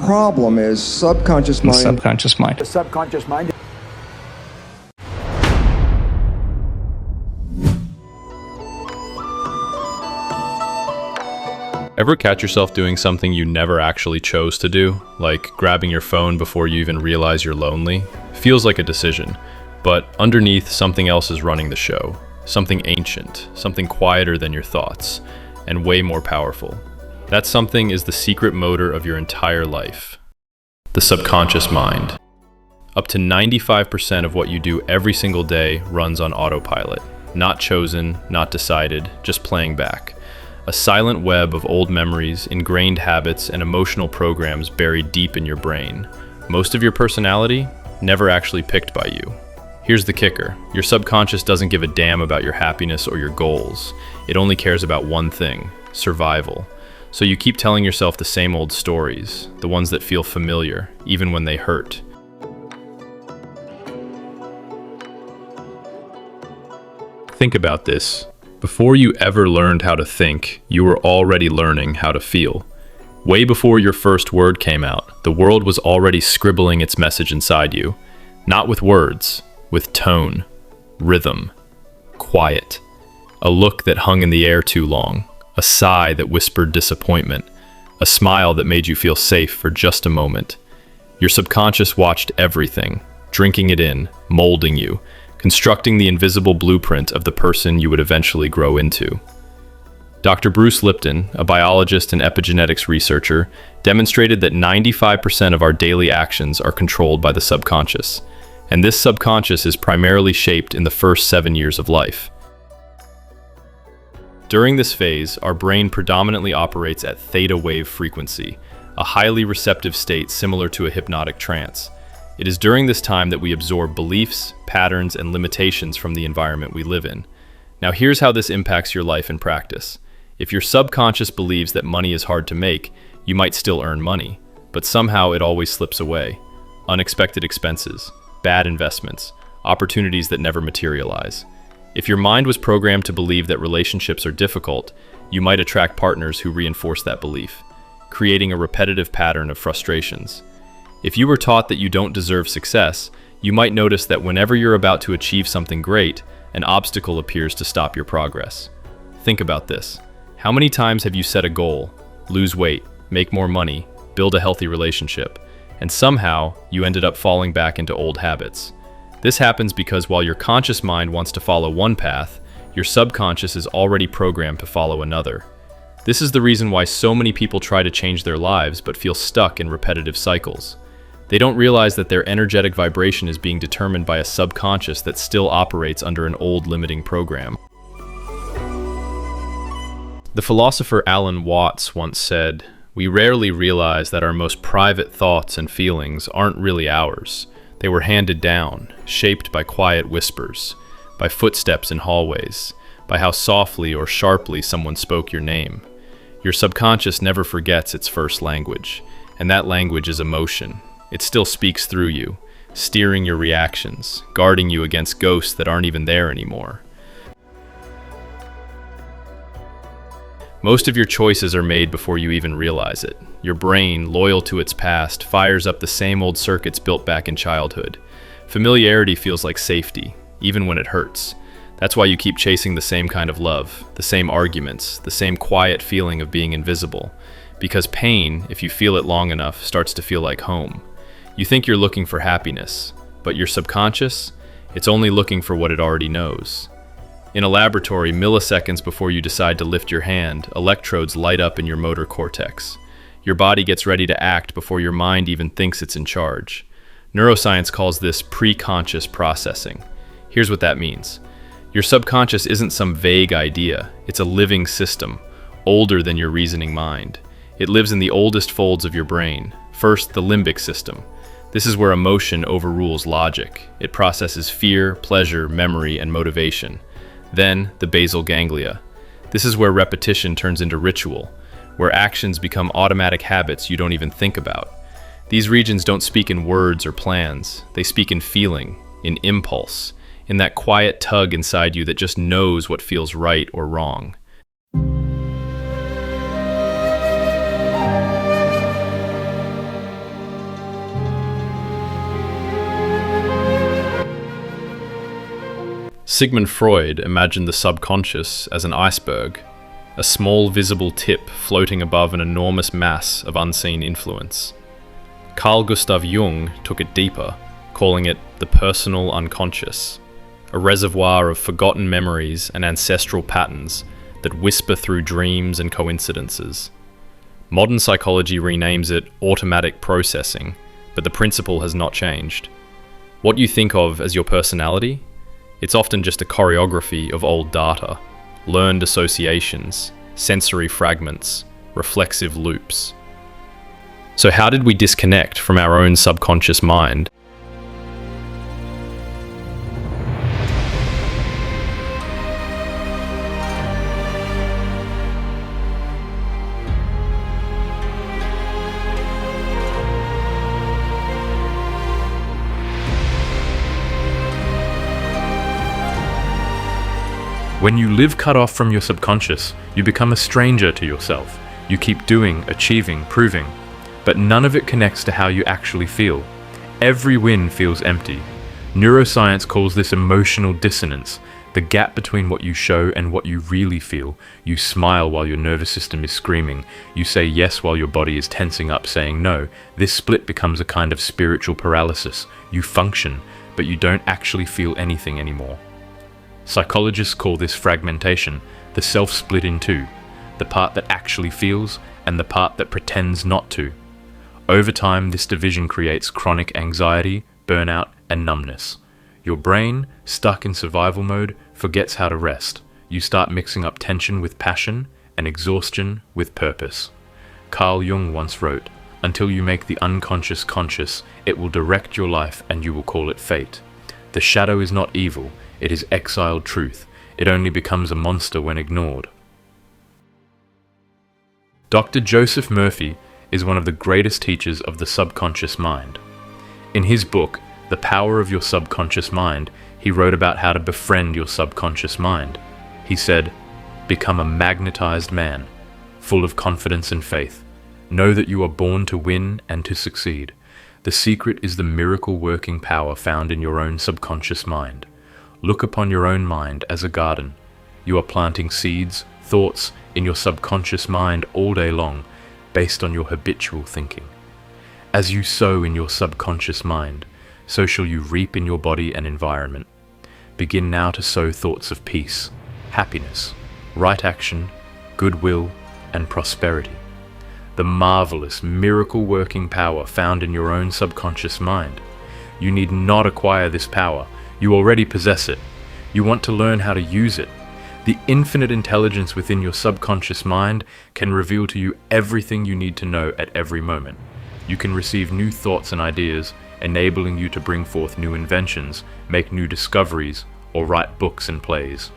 problem is subconscious The mind. subconscious mind. The subconscious mind. Ever catch yourself doing something you never actually chose to do, like grabbing your phone before you even realize you're lonely? Feels like a decision, but underneath something else is running the show. Something ancient, something quieter than your thoughts, and way more powerful. That something is the secret motor of your entire life. The subconscious mind. Up to 95% of what you do every single day runs on autopilot. Not chosen, not decided, just playing back. A silent web of old memories, ingrained habits, and emotional programs buried deep in your brain. Most of your personality, never actually picked by you. Here's the kicker. Your subconscious doesn't give a damn about your happiness or your goals. It only cares about one thing, survival. So you keep telling yourself the same old stories, the ones that feel familiar, even when they hurt. Think about this. Before you ever learned how to think, you were already learning how to feel. Way before your first word came out, the world was already scribbling its message inside you. Not with words, with tone, rhythm, quiet. A look that hung in the air too long, a sigh that whispered disappointment, a smile that made you feel safe for just a moment. Your subconscious watched everything, drinking it in, molding you, constructing the invisible blueprint of the person you would eventually grow into. Dr. Bruce Lipton, a biologist and epigenetics researcher, demonstrated that 95% of our daily actions are controlled by the subconscious, and this subconscious is primarily shaped in the first 7 years of life. During this phase, our brain predominantly operates at theta wave frequency, a highly receptive state similar to a hypnotic trance. It is during this time that we absorb beliefs, patterns, and limitations from the environment we live in. Now here's how this impacts your life in practice. If your subconscious believes that money is hard to make, you might still earn money, but somehow it always slips away. Unexpected expenses, bad investments, opportunities that never materialize. If your mind was programmed to believe that relationships are difficult, you might attract partners who reinforce that belief, creating a repetitive pattern of frustrations. If you were taught that you don't deserve success, you might notice that whenever you're about to achieve something great, an obstacle appears to stop your progress. Think about this. How many times have you set a goal, lose weight, make more money, build a healthy relationship, and somehow you ended up falling back into old habits? This happens because while your conscious mind wants to follow one path, your subconscious is already programmed to follow another. This is the reason why so many people try to change their lives but feel stuck in repetitive cycles. They don't realize that their energetic vibration is being determined by a subconscious that still operates under an old limiting program. The philosopher Alan Watts once said, "We rarely realize that our most private thoughts and feelings aren't really ours. They were handed down, shaped by quiet whispers, by footsteps in hallways, by how softly or sharply someone spoke your name. Your subconscious never forgets its first language, and that language is emotion. It still speaks through you, steering your reactions, guarding you against ghosts that aren't even there anymore." Most of your choices are made before you even realize it. Your brain, loyal to its past, fires up the same old circuits built back in childhood. Familiarity feels like safety, even when it hurts. That's why you keep chasing the same kind of love, the same arguments, the same quiet feeling of being invisible. Because pain, if you feel it long enough, starts to feel like home. You think you're looking for happiness, but your subconscious, it's only looking for what it already knows. In a laboratory, milliseconds before you decide to lift your hand, electrodes light up in your motor cortex. Your body gets ready to act before your mind even thinks it's in charge. Neuroscience calls this pre-conscious processing. Here's what that means. Your subconscious isn't some vague idea. It's a living system, older than your reasoning mind. It lives in the oldest folds of your brain. First, the limbic system. This is where emotion overrules logic. It processes fear, pleasure, memory, and motivation. Then, the basal ganglia. This is where repetition turns into ritual, where actions become automatic habits you don't even think about. These regions don't speak in words or plans. They speak in feeling, in impulse, in that quiet tug inside you that just knows what feels right or wrong. Sigmund Freud imagined the subconscious as an iceberg, a small visible tip floating above an enormous mass of unseen influence. Carl Gustav Jung took it deeper, calling it the personal unconscious, a reservoir of forgotten memories and ancestral patterns that whisper through dreams and coincidences. Modern psychology renames it automatic processing, but the principle has not changed. What you think of as your personality, it's often just a choreography of old data, learned associations, sensory fragments, reflexive loops. So how did we disconnect from our own subconscious mind? When you live cut off from your subconscious, you become a stranger to yourself. You keep doing, achieving, proving, but none of it connects to how you actually feel. Every win feels empty. Neuroscience calls this emotional dissonance, the gap between what you show and what you really feel. You smile while your nervous system is screaming. You say yes while your body is tensing up, saying no. This split becomes a kind of spiritual paralysis. You function, but you don't actually feel anything anymore. Psychologists call this fragmentation, the self split in two, the part that actually feels and the part that pretends not to. Over time, this division creates chronic anxiety, burnout, and numbness. Your brain, stuck in survival mode, forgets how to rest. You start mixing up tension with passion and exhaustion with purpose. Carl Jung once wrote, "Until you make the unconscious conscious, it will direct your life and you will call it fate. The shadow is not evil, it is exiled truth. It only becomes a monster when ignored." Dr. Joseph Murphy is one of the greatest teachers of the subconscious mind. In his book, The Power of Your Subconscious Mind, he wrote about how to befriend your subconscious mind. He said, "Become a magnetized man, full of confidence and faith. Know that you are born to win and to succeed. The secret is the miracle working power found in your own subconscious mind. Look upon your own mind as a garden. You are planting seeds, thoughts, in your subconscious mind all day long, based on your habitual thinking. As you sow in your subconscious mind, so shall you reap in your body and environment. Begin now to sow thoughts of peace, happiness, right action, goodwill, and prosperity. The marvelous, miracle-working power found in your own subconscious mind. You need not acquire this power. You already possess it. You want to learn how to use it. The infinite intelligence within your subconscious mind can reveal to you everything you need to know at every moment. You can receive new thoughts and ideas, enabling you to bring forth new inventions, make new discoveries, or write books and plays.